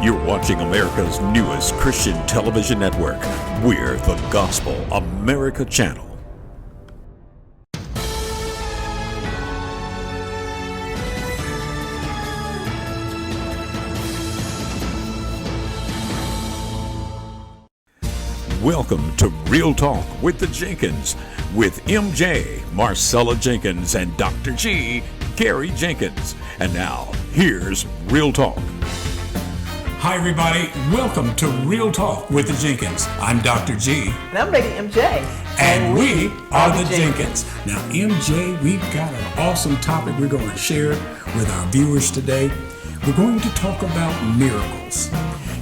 You're watching America's newest Christian television network. We're the Gospel America Channel. Welcome to Real Talk with the Jenkins, with MJ, Marcella Jenkins, and Dr. G, Gary Jenkins. And now, here's Real Talk. Hi, everybody. Welcome to Real Talk with the Jenkins. I'm Dr. G. And I'm Lady MJ. And we are the Jenkins. Now, MJ, we've got an awesome topic we're going to share with our viewers today. We're going to talk about miracles.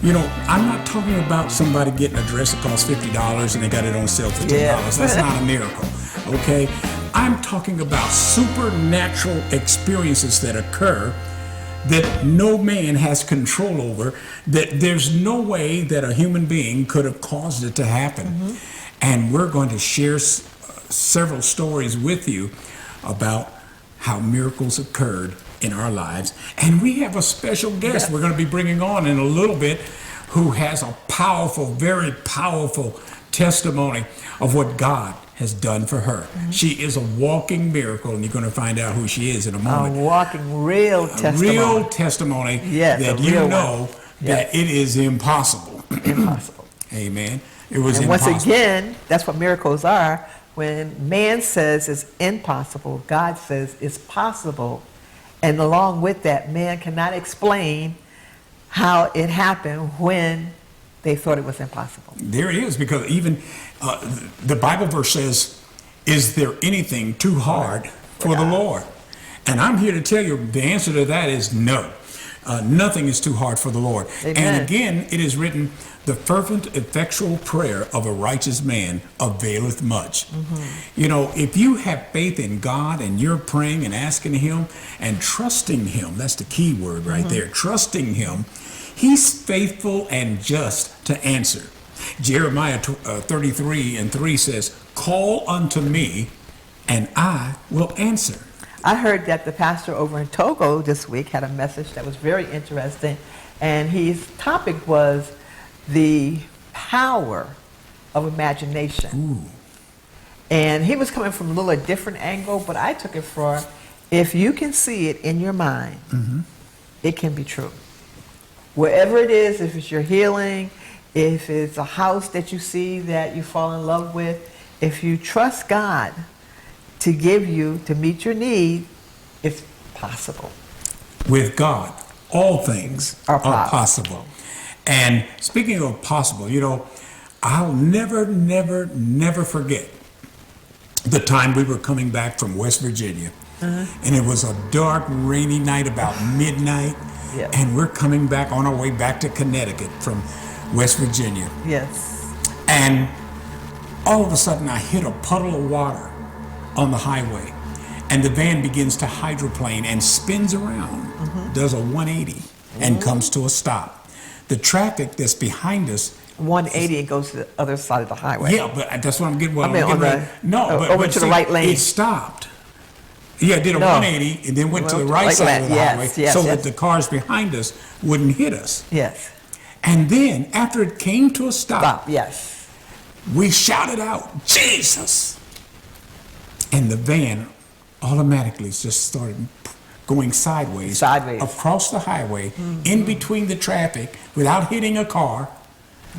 You know, I'm not talking about somebody getting a dress that costs $50 and they got it on sale for $10. Yeah. That's not a miracle, okay? I'm talking about supernatural experiences that occur that no man has control over, that there's no way that a human being could have caused it to happen. Mm-hmm. And we're going to share several stories with you about how miracles occurred in our lives. And we have a special guest we're going to be bringing on in a little bit who has a powerful, very powerful testimony of what God has done for her. Mm-hmm. She is a walking miracle, and you're going to find out who she is in a moment. A walking real testimony. Real testimony that you know that it is impossible. Impossible. Amen. It was and impossible. Once again, that's what miracles are. When man says it's impossible, God says it's possible. And along with that, man cannot explain how it happened when they thought it was impossible. There it is, because even the Bible verse says, is there anything too hard for the Lord? And I'm here to tell you the answer to that is no. Nothing is too hard for the Lord. Amen. And again, it is written, the fervent, effectual prayer of a righteous man availeth much. Mm-hmm. You know, if you have faith in God and you're praying and asking Him and trusting Him, that's the key word right there, trusting Him, He's faithful and just to answer. Jeremiah 33:3 says, call unto me and I will answer. I heard that the pastor over in Togo this week had a message that was very interesting, and his topic was the power of imagination. Ooh. And he was coming from a little different angle, but I took it for, if you can see it in your mind, it can be true. Wherever it is, if it's your healing, if it's a house that you see that you fall in love with, if you trust God to give you, to meet your need, it's possible. With God, all things are possible. And speaking of possible, you know, I'll never forget the time we were coming back from West Virginia. And it was a dark, rainy night, about midnight. Yes. And we're coming back on our way back to Connecticut from West Virginia. Yes. And all of a sudden I hit a puddle of water on the highway. And the van begins to hydroplane and spins around, does a 180, and comes to a stop. The traffic that's behind us, 180, it goes to the other side of the highway. Yeah, but that's what I'm getting. Well, over to the right lane. It stopped. Yeah, it did a 180 and then went to the right side of the highway so that the cars behind us wouldn't hit us. Yes. And then after it came to a stop, we shouted out, Jesus! And the van automatically just started going sideways across the highway, in between the traffic, without hitting a car,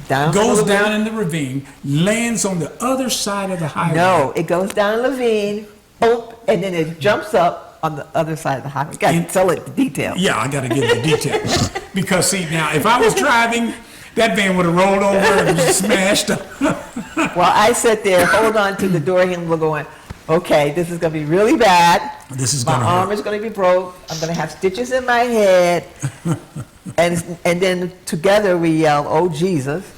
goes down in the ravine, lands on the other side of the highway. No, it goes down the ravine, and then it jumps up on the other side of the highway. You got to tell it the details. Yeah, I got to give the details. Because, see, now, if I was driving, that van would have rolled over and smashed up. Well, I sat there, hold on to the door handle going, okay, this is going to be really bad. My arm is going to be broke. I'm going to have stitches in my head. and then together we yell, oh, Jesus.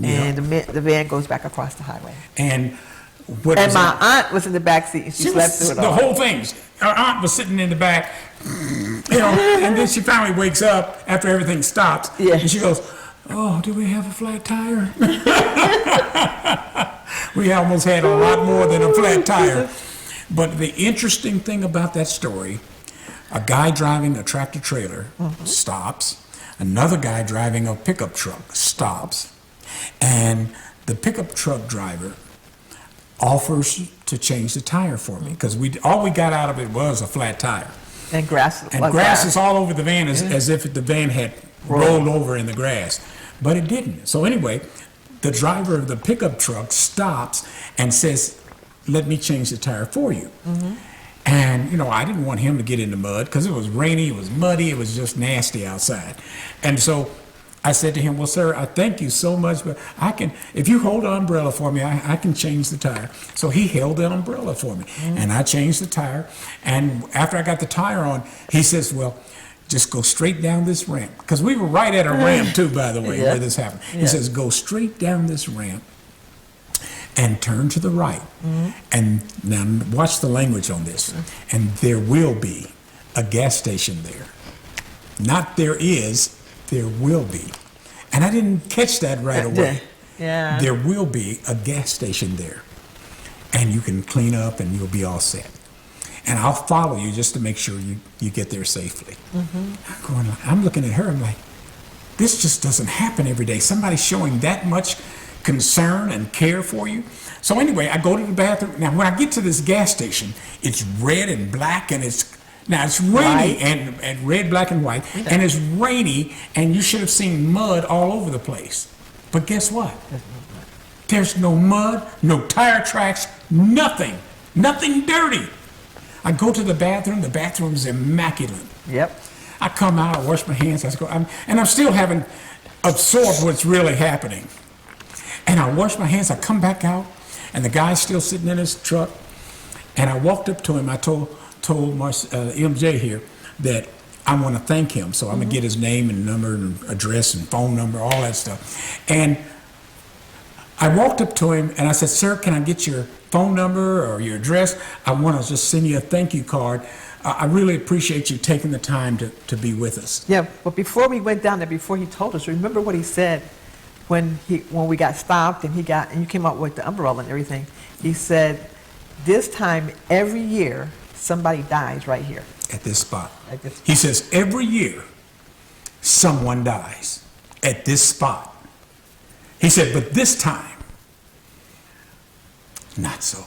And the van goes back across the highway. And my aunt was in the back seat. And she slept through it all. The whole thing. Our aunt was sitting in the back, you know, and then she finally wakes up after everything stops. Yeah. And she goes, oh, do we have a flat tire? We almost had a lot more than a flat tire. But the interesting thing about that story, a guy driving a tractor trailer stops, another guy driving a pickup truck stops, and the pickup truck driver offers to change the tire for me, because all we got out of it was a flat tire. And grass. And grass is all over the van, as if the van had rolled over in the grass. But it didn't. So anyway, the driver of the pickup truck stops and says, let me change the tire for you. And, you know, I didn't want him to get in the mud because it was rainy, it was muddy, it was just nasty outside. And so I said to him, well, sir, I thank you so much, but if you hold the umbrella for me, I can change the tire. So he held the umbrella for me, and I changed the tire. And after I got the tire on, he says, well, just go straight down this ramp. Because we were right at a ramp, too, by the way, where this happened. He says, go straight down this ramp and turn to the right. And now watch the language on this. And there will be a gas station there. Not there is, there will be. And I didn't catch that right away. Yeah. There will be a gas station there. And you can clean up and you'll be all set. And I'll follow you just to make sure you get there safely. I'm looking at her, I'm like, this just doesn't happen every day. Somebody showing that much concern and care for you. So anyway, I go to the bathroom. Now, when I get to this gas station, it's red and black, and it's rainy and red, black, and white, and it's rainy, and you should have seen mud all over the place. But guess what? There's no mud, no tire tracks, nothing dirty. I go to the bathroom is immaculate. Yep. I come out, I wash my hands, I'm still haven't absorbed what's really happening. And I wash my hands, I come back out, and the guy's still sitting in his truck, and I walked up to him, I told MJ here that I want to thank him, so I'm going to get his name and number and address and phone number, all that stuff. And I walked up to him and I said, sir, can I get your phone number or your address? I want to just send you a thank you card. I really appreciate you taking the time to be with us. Yeah, but before we went down there, before he told us, remember what he said when we got stopped and you came out with the umbrella and everything. He said, this time every year, somebody dies right here. At this spot. He says, every year, someone dies at this spot. He said, but this time, not so.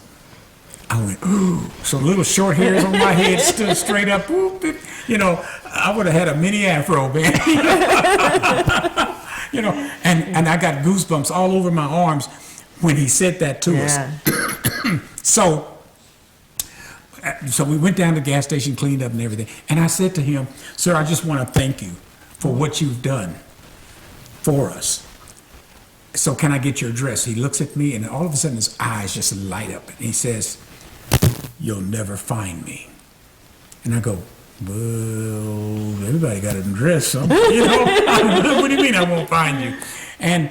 I went, ooh. So little short hairs on my head stood straight up. Ooh, you know, I would have had a mini afro, man. You know, and I got goosebumps all over my arms when he said that to us. So we went down to the gas station, cleaned up and everything. And I said to him, sir, I just want to thank you for what you've done for us. So can I get your address? He looks at me, and all of a sudden his eyes just light up. And he says, you'll never find me. And I go, well, everybody got an address. So, you know, what do you mean I won't find you? And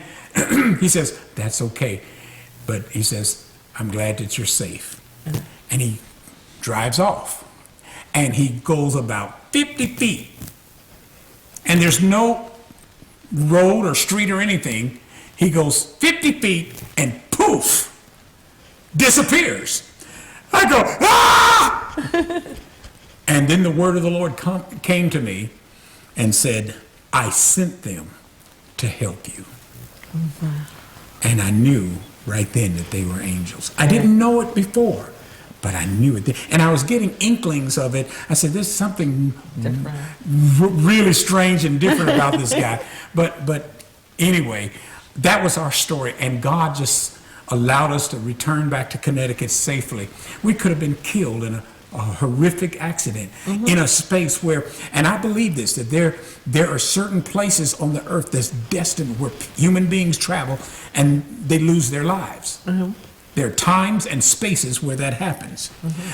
he says, that's okay. But he says, I'm glad that you're safe. And he drives off. And he goes about 50 feet. And there's no road or street or anything. He goes 50 feet and poof, disappears. I go, ah! And then the word of the Lord came to me and said, I sent them to help you. And I knew right then that they were angels. I didn't know it before, but I knew it. And I was getting inklings of it. I said, there's something really strange and different about this guy. But anyway, that was our story, and God just allowed us to return back to Connecticut safely. We could have been killed in a horrific accident in a space where, and I believe this, that there are certain places on the earth that's destined where human beings travel and they lose their lives. There are times and spaces where that happens.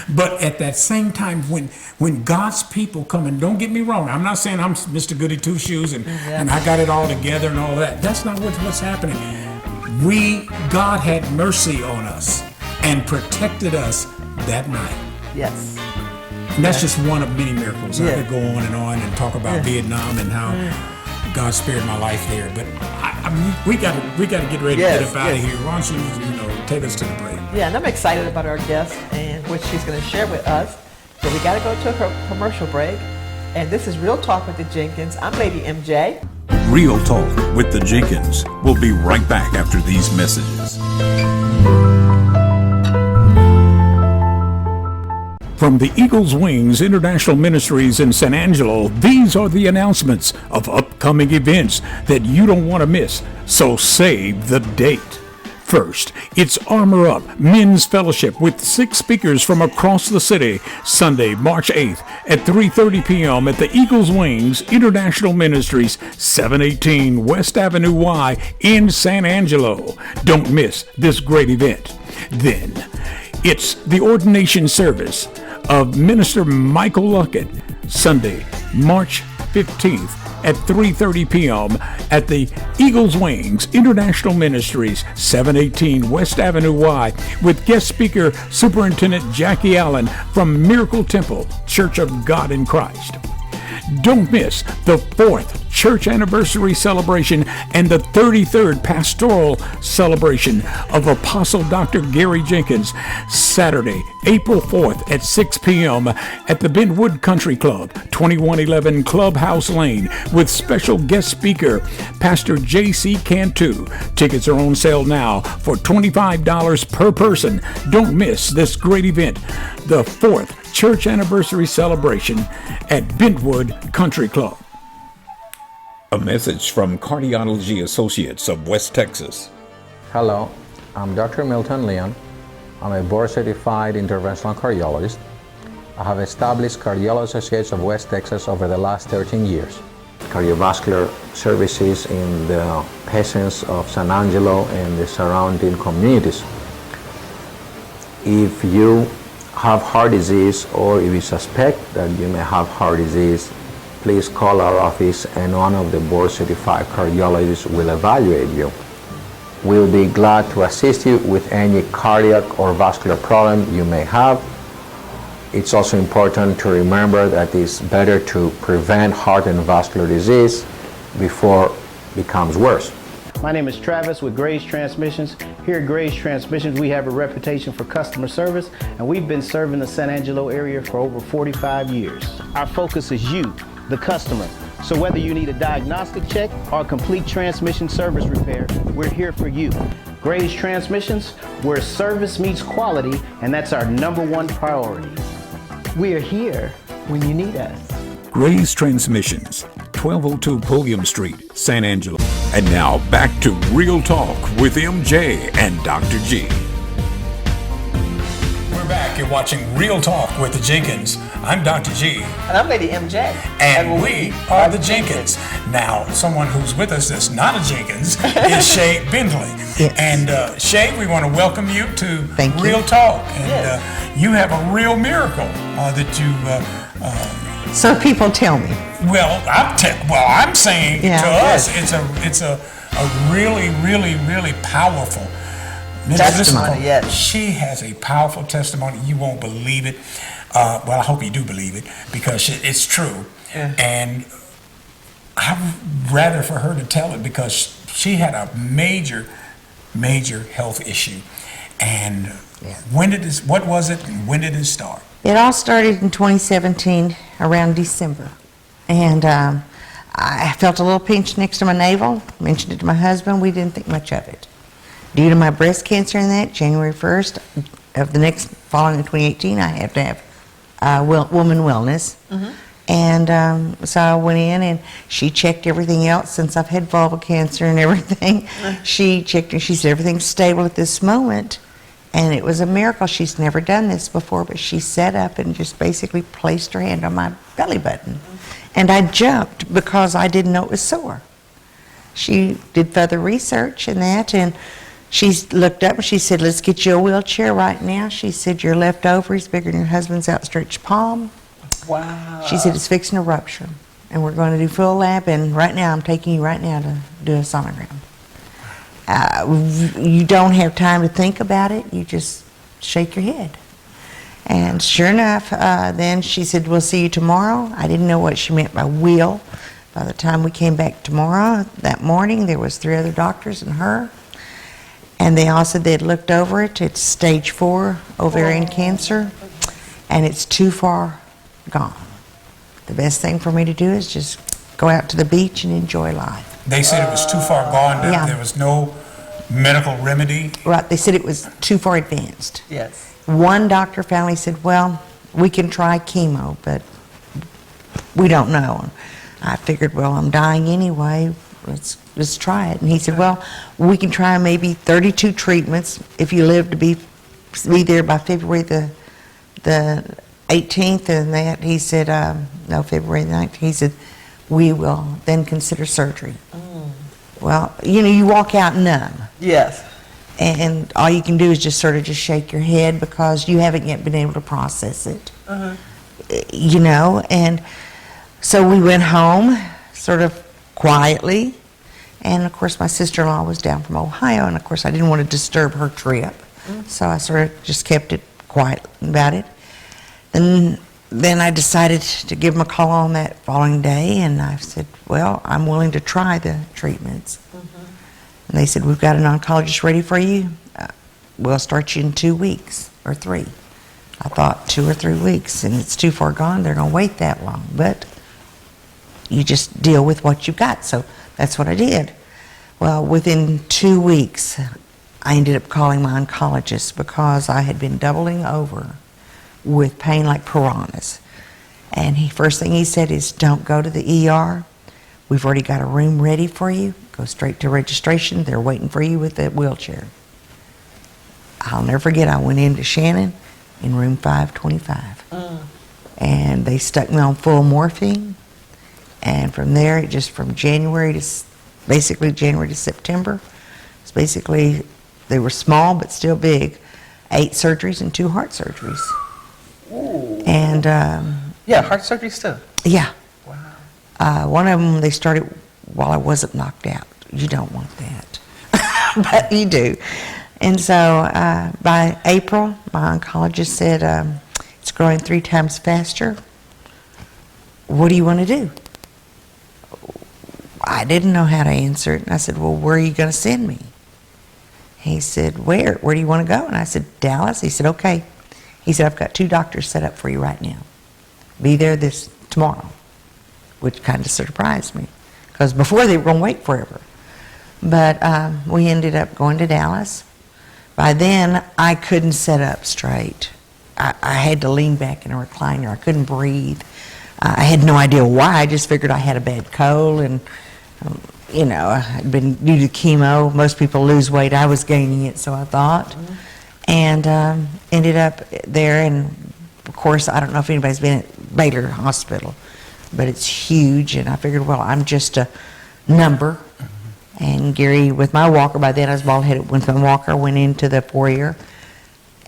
But at that same time, when God's people come, and don't get me wrong, I'm not saying I'm Mr. Goody Two-Shoes and I got it all together and all that. That's not what's happening. God had mercy on us and protected us that night. Yes. And that's just one of many miracles. I could go on and talk about Vietnam and how God spared my life there. But we got to get ready to get up out of here. Why don't you take us to the break? Yeah, and I'm excited about our guest and what she's going to share with us. So we got to go to a commercial break. And this is Real Talk with the Jenkins. I'm Lady MJ. Real Talk with the Jenkins. We'll be right back after these messages. From the Eagle's Wings International Ministries in San Angelo, these are the announcements of upcoming events that you don't want to miss, so save the date. First, it's Armor Up Men's Fellowship with 6 speakers from across the city, Sunday, March 8th at 3:30 p.m. at the Eagle's Wings International Ministries, 718 West Avenue Y in San Angelo. Don't miss this great event. Then, it's the ordination service of Minister Michael Luckett, Sunday, March 15th at 3:30 p.m. at the Eagle's Wings International Ministries, 718 West Avenue Y, with guest speaker Superintendent Jackie Allen from Miracle Temple Church of God in Christ. Don't miss the 4th church anniversary celebration and the 33rd pastoral celebration of Apostle Dr. Gary Jenkins, Saturday, April 4th at 6 p.m. at the Bentwood Country Club, 2111 Clubhouse Lane, with special guest speaker Pastor J.C. Cantu. Tickets are on sale now for $25 per person. Don't miss this great event, the 4th church anniversary celebration at Bentwood Country Club. A message from Cardiology Associates of West Texas. Hello, I'm Dr. Milton Leon. I'm a board-certified interventional cardiologist. I have established Cardiology Associates of West Texas over the last 13 years. Cardiovascular services in the patients of San Angelo and the surrounding communities. If you have heart disease, or if you suspect that you may have heart disease, please call our office and one of the board-certified cardiologists will evaluate you. We'll be glad to assist you with any cardiac or vascular problem you may have. It's also important to remember that it's better to prevent heart and vascular disease before it becomes worse. My name is Travis with Grace Transmissions. Here at Grace Transmissions, we have a reputation for customer service, and we've been serving the San Angelo area for over 45 years. Our focus is you, the customer. So whether you need a diagnostic check or a complete transmission service repair, we're here for you. Grace Transmissions, where service meets quality, and that's our #1 priority. We are here when you need us. Gray's Transmissions, 1202 Pulliam Street, San Angelo. And now back to Real Talk with MJ and Dr. G. We're back. You're watching Real Talk with the Jenkins. I'm Dr. G. And I'm Lady MJ. And we are the Jenkins. Now, someone who's with us that's not a Jenkins is Shay Bentley. Yes. And Shay, we want to welcome you to Thank you. Real Talk. And Yes. you have a real miracle that you... So people tell me. Well, I'm saying Yeah. to us, it's a really, really, really powerful Testimony, yes. She has a powerful testimony. You won't believe it. Well, I hope you do believe it, because it's true. Yeah. And I'd rather for her to tell it, because she had a major, major health issue. And what was it, and when did it start? It all started in 2017, around December. And I felt a little pinch next to my navel, mentioned it to my husband. We didn't think much of it. Due to my breast cancer and that, January 1st of the next following in 2018, I have to have woman wellness. Mm-hmm. And so I went in and she checked everything else since I've had vulval cancer and everything. Mm-hmm. She checked and she said everything's stable at this moment. And it was a miracle. She's never done this before, but she sat up and just basically placed her hand on my belly button. Mm-hmm. And I jumped because I didn't know it was sore. She did further research and that, and she looked up and she said, let's get you a wheelchair right now. She said, your left ovary is bigger than your husband's outstretched palm. Wow. She said, it's fixing to rupture. And we're going to do full lab, and right now, I'm taking you right now to do a sonogram. You don't have time to think about it. You just shake your head. And sure enough, then she said, we'll see you tomorrow. I didn't know what she meant by will. By the time we came back tomorrow, that morning, there was 3 other doctors and her. And they all said they'd looked over it. It's stage 4 ovarian cancer, and it's too far gone. The best thing for me to do is just go out to the beach and enjoy life. They said it was too far gone. Yeah. There was no medical remedy. Right, they said it was too far advanced. Yes. One doctor finally said, well, we can try chemo, but we don't know. I figured, well, I'm dying anyway, let's try it. And he said, well, we can try maybe 32 treatments if you live to be there by February the 18th. And that, he said, no, February the 19th. He said, we will then consider surgery. Well, you know, you walk out numb. Yes. And all you can do is just sort of just shake your head because you haven't yet been able to process it. You know, and so we went home sort of quietly. And of course, my sister-in-law was down from Ohio, and of course, I didn't want to disturb her trip. So I sort of just kept it quiet about it. And then I decided to give them a call on that following day, and I said, well, I'm willing to try the treatments. And they said, we've got an oncologist ready for you. We'll start you in 2 weeks or 3. I thought 2 or 3 weeks, and it's too far gone. They're going to wait that long. But you just deal with what you've got. So that's what I did. Well, within 2 weeks, I ended up calling my oncologist because I had been doubling over with pain like piranhas. And first thing he said is, don't go to the ER. We've already got a room ready for you. Go straight to registration. They're waiting for you with that wheelchair. I'll never forget, I went into Shannon in room 525. And they stuck me on full morphine. And from there, it just from January to September, it's basically, they were small but still big, 8 surgeries and 2 heart surgeries. Ooh. And Yeah, heart surgery too. yeah, Wow. one of them, they started while I wasn't knocked out. You don't want that, but you do. And so by April, my oncologist said, it's growing 3 times faster. What do you want to do? I didn't know how to answer it. And I said, well, where are you going to send me? He said, where? Where do you want to go? And I said, Dallas. He said, okay. He said, I've got 2 doctors set up for you right now. Be there tomorrow, which kind of surprised me because before they were going to wait forever. But we ended up going to Dallas. By then, I couldn't sit up straight. I had to lean back in a recliner. I couldn't breathe. I had no idea why. I just figured I had a bad cold and, you know, I'd been due to chemo. Most people lose weight. I was gaining it, so I thought. And ended up there, and of course, I don't know if anybody's been at Baylor Hospital, but it's huge, and I figured, well, I'm just a number. And Gary, with my walker, by then I was bald-headed, with my walker, went into the foyer,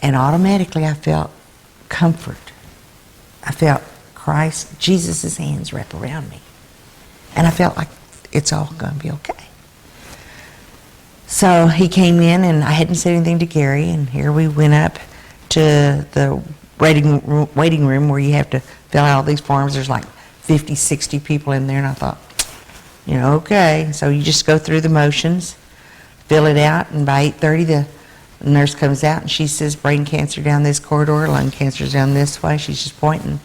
and automatically I felt comfort. I felt Christ, Jesus' hands wrap around me. And I felt like it's all going to be okay. So he came in, and I hadn't said anything to Gary, and here we went up to the waiting room where you have to fill out all these forms. There's like 50, 60 people in there, and I thought, you know, okay. So you just go through the motions, fill it out, and by 8:30 the nurse comes out, and she says, brain cancer down this corridor, lung cancer's down this way. She's just pointing.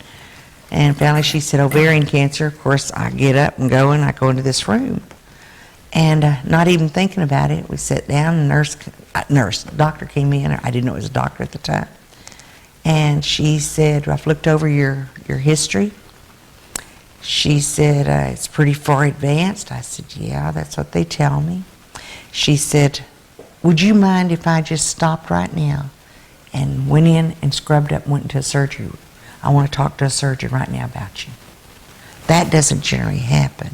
And finally she said, ovarian cancer. Of course, I get up and go, and I go into this room. And not even thinking about it, we sat down, and doctor came in. I didn't know it was a doctor at the time. And she said, I've looked over your history. She said, it's pretty far advanced. I said, yeah, that's what they tell me. She said, would you mind if I just stopped right now and went in and scrubbed up and went into a surgery? I want to talk to a surgeon right now about you. That doesn't generally happen.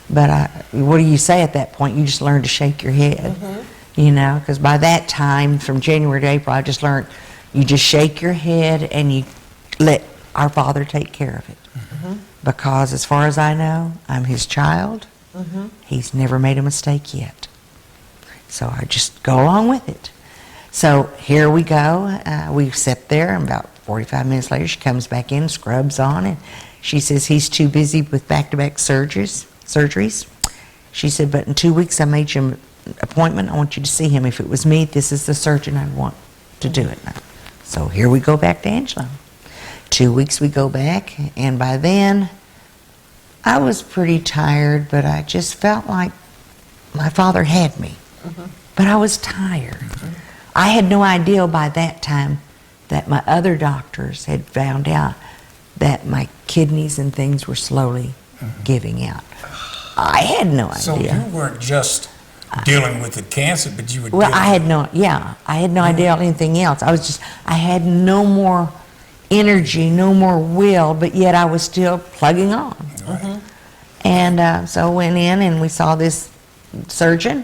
But what do you say at that point? You just learn to shake your head, you know, because by that time, from January to April, I just learned you just shake your head and you let our Father take care of it. Because as far as I know, I'm His child. He's never made a mistake yet. So I just go along with it. So here we go. We sit there, and about 45 minutes later, she comes back in, scrubs on, and she says he's too busy with back-to-back surgeries. She said, but in 2 weeks, I made you an appointment. I want you to see him. If it was me, this is the surgeon I'd want to do it now. So here we go back to Angela. 2 weeks we go back, and by then, I was pretty tired, but I just felt like my father had me, but I was tired. I had no idea by that time that my other doctors had found out that my kidneys and things were slowly giving out. I had no idea. So you weren't just dealing with the cancer, but you were Well, dealing I had no idea anything else. I had no more energy, no more will, but yet I was still plugging on. Right. And so I went in and we saw this surgeon,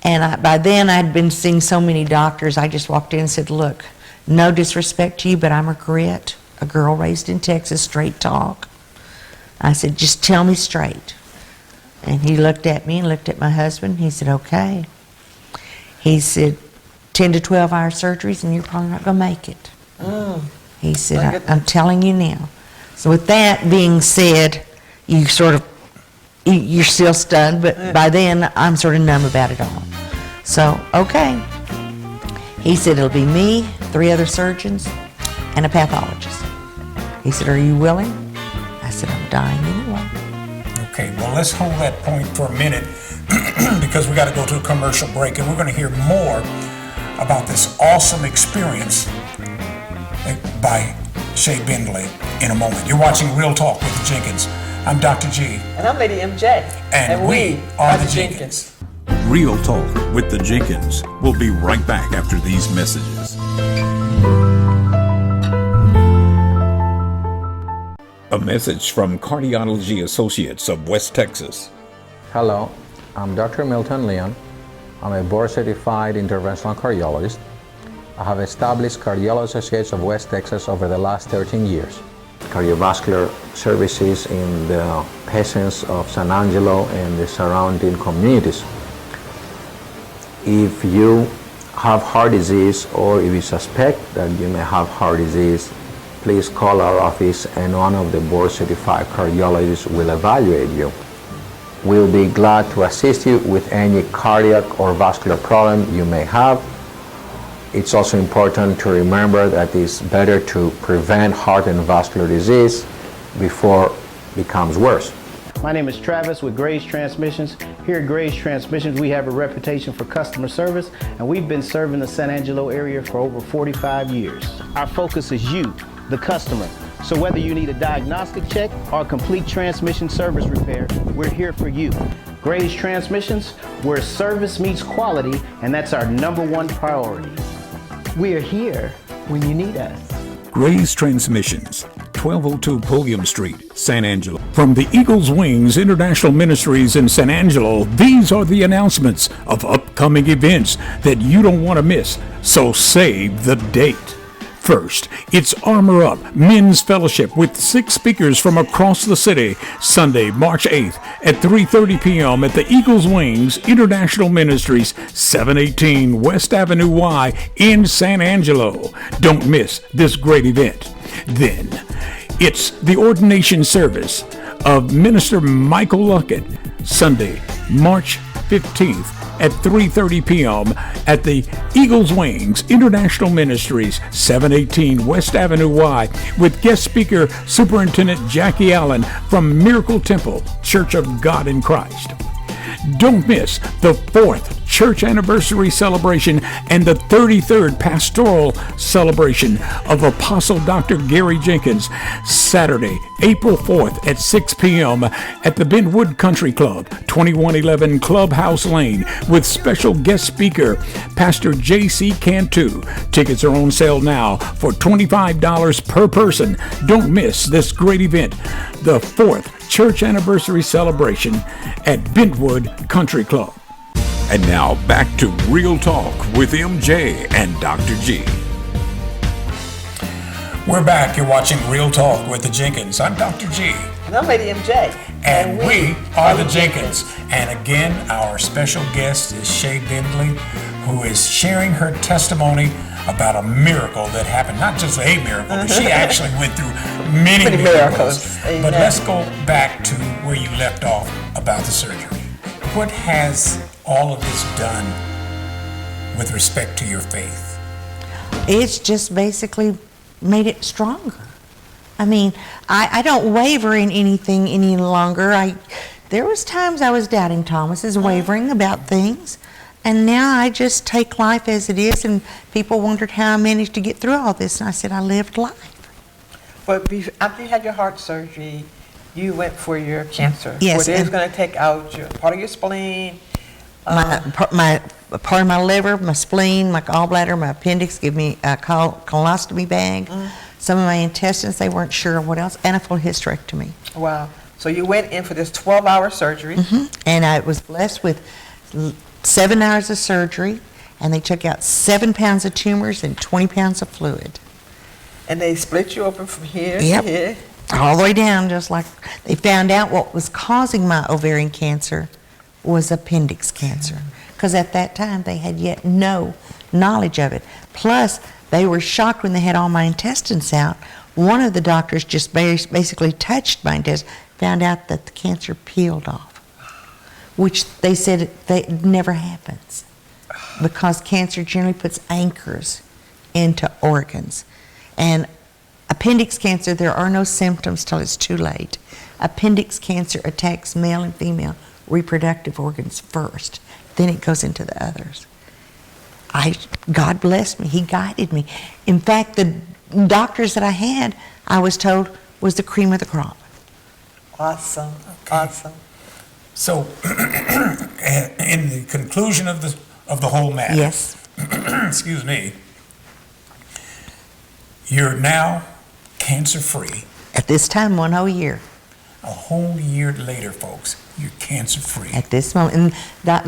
and by then I'd been seeing so many doctors, I just walked in and said, look, no disrespect to you, but I'm a grit, a girl raised in Texas, straight talk. I said, just tell me straight. And he looked at me and looked at my husband. He said, okay. He said, 10 to 12 hour surgeries and you're probably not going to make it. He said, I'm telling you now. So with that being said, you're still stunned, but by then I'm sort of numb about it all. So, okay. He said, it'll be me, 3 other surgeons, and a pathologist. He said, are you willing? I said, I'm dying anyway. Okay, well, let's hold that point for a minute because we got to go to a commercial break, and we're going to hear more about this awesome experience by Shay Bindley in a moment. You're watching Real Talk with the Jenkins. I'm Dr. G. And I'm Lady MJ. And we are the Jenkins. Real Talk with the Jenkins. We'll be right back after these messages. A message from Cardiology Associates of West Texas. Hello, I'm Dr. Milton Leon. I'm a board-certified interventional cardiologist. I have established Cardiology Associates of West Texas over the last 13 years. Cardiovascular services in the patients of San Angelo and the surrounding communities. If you have heart disease or if you suspect that you may have heart disease, please call our office and one of the board-certified cardiologists will evaluate you. We'll be glad to assist you with any cardiac or vascular problem you may have. It's also important to remember that it's better to prevent heart and vascular disease before it becomes worse. My name is Travis with Grace Transmissions. Here at Grace Transmissions, we have a reputation for customer service, and we've been serving the San Angelo area for over 45 years. Our focus is you, the customer. So whether you need a diagnostic check or a complete transmission service repair, we're here for you. Grace Transmissions, where service meets quality, and that's our #1 priority. We are here when you need us. Gray's Transmissions, 1202 Pulliam Street, San Angelo. From the Eagles Wings International Ministries in San Angelo, these are the announcements of upcoming events that you don't want to miss, so save the date. First, it's Armor Up Men's Fellowship with 6 speakers from across the city, Sunday, March 8th at 3:30 p.m. at the Eagles Wings International Ministries, 718 West Avenue Y in San Angelo. Don't miss this great event. Then, it's the ordination service of Minister Michael Luckett, Sunday, March 15th at 3:30 p.m. at the Eagles Wings International Ministries, 718 West Avenue Y, with guest speaker Superintendent Jackie Allen from Miracle Temple Church of God in Christ. Don't miss the 4th church anniversary celebration and the 33rd pastoral celebration of Apostle Dr. Gary Jenkins, Saturday, April 4th at 6 p.m. at the Bentwood Country Club, 2111 Clubhouse Lane, with special guest speaker Pastor J.C. Cantu. Tickets are on sale now for $25 per person. Don't miss this great event, the 4th church anniversary celebration at Bentwood Country Club. And now back to Real Talk with MJ and Dr. G. We're back. You're watching Real Talk with the Jenkins. I'm Dr. G. And I'm Lady MJ. And we are the Jenkins. And again, our special guest is Shay Bindley, who is sharing her testimony about a miracle that happened. Not just a miracle, but she actually went through many miracles. Amen. But let's go back to where you left off about the surgery. What has all of this done with respect to your faith? It's just basically made it stronger. I mean, I don't waver in anything any longer. There was times I was doubting Thomas's, wavering about things, and now I just take life as it is, and people wondered how I managed to get through all this, and I said I lived life. But after you had your heart surgery, you went for your cancer. Yes, Where they was and- going to take out part of your spleen. My part of my liver, my spleen, my gallbladder, my appendix, give me a colostomy bag. Some of my intestines, they weren't sure what else, and a full hysterectomy. Wow. So you went in for this 12-hour surgery. And I was blessed with 7 hours of surgery, and they took out 7 pounds of tumors and 20 pounds of fluid. And they split you open from here Yep. to here. All the way down, just like they found out what was causing my ovarian cancer was appendix cancer. Because at that time, they had yet no knowledge of it. Plus, they were shocked when they had all my intestines out. One of the doctors just basically touched my intestines, found out that the cancer peeled off, which they said it never happens because cancer generally puts anchors into organs. And appendix cancer, there are no symptoms till it's too late. Appendix cancer attacks male and female reproductive organs first, then it goes into the others. God blessed me, He guided me. In fact, the doctors that I had, I was told, was the cream of the crop. Awesome. Awesome. So, in the conclusion of the whole matter, Yes. excuse me, you're now cancer-free. At this time, 1 whole year. A whole year later, folks, you're cancer-free. At this moment, and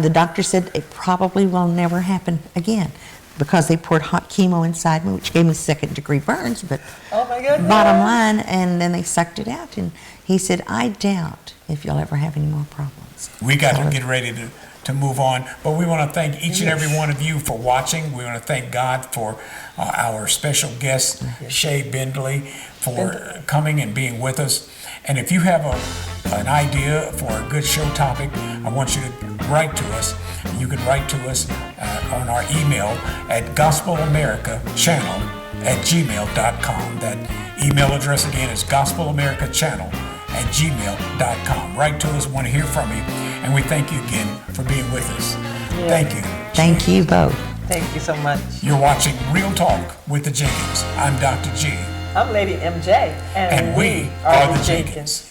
the doctor said it probably will never happen again because they poured hot chemo inside me, which gave me second-degree burns, but Oh my goodness. bottom line, and then they sucked it out, and he said, I doubt if you'll ever have any more problems. We got to get ready to move on, but we want to thank each and every one of you for watching. We want to thank God for our special guest, Shay Bindley, for coming and being with us. And if you have an idea for a good show topic, I want you to write to us. You can write to us on our email at gospelamericachannel@gmail.com. That email address again is gospelamericachannel@gmail.com. Write to us, want to hear from you, and we thank you again for being with us. Thank you. Thank you both. Thank you so much. You're watching Real Talk with the Jenkins. I'm Dr. G, I'm Lady MJ. and we are the Jenkins.